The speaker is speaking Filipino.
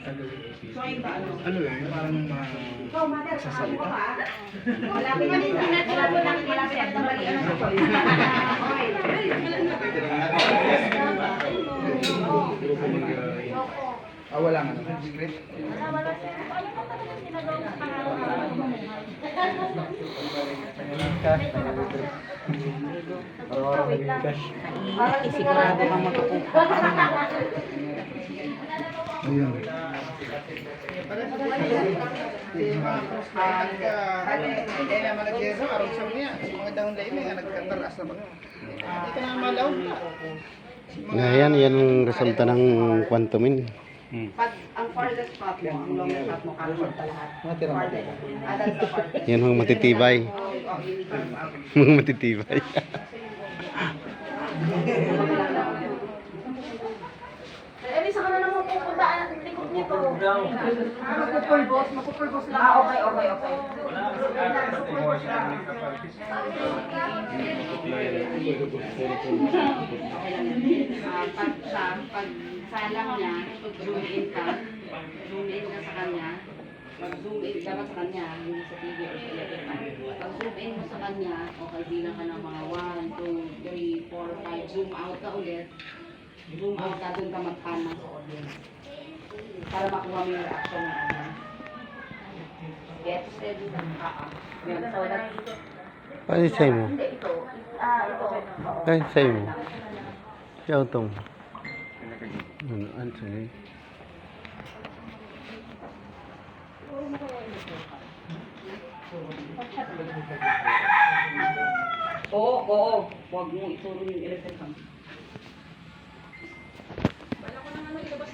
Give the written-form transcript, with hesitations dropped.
So, iba, ano? Ano lang, yung parang sasalita. Malapit na din, malapit na balian ng choice. Wala nga naman. Secret. Isigurado kang magpupunta. Ayun. Ngayon, yan ang resulta ng quantumin. Pag ang farthest spot mo, ang longest spot mo, kalusot pa lahat. Farthest. That's the farthest. Yan ang matitibay. Mga matitibay. Eh, sa kanila mo pupunta ang likod nito. Magpupulbos lang. Okay. Pag salang niya, zoom in ka sa kanya, mag-zoom in dapat sa kanya, hindi sa TV or sa electric. Pag zoom in mo sa kanya, okay, bilang ka ng mga 1, 2, 3, 4, 5, zoom out ka ulit. Zoom out ka, doon ka magpana sa audience. Para makuha mo yung reaction ng ano. Get steady lang. Yan, so that's... Ano sa'yo mo? Hindi, ito. Ito. Ay, sa'yo mo. Siya utong. Ano sa'yo? Oo. Huwag mo ituro yung electric. Wala ko naman ilabas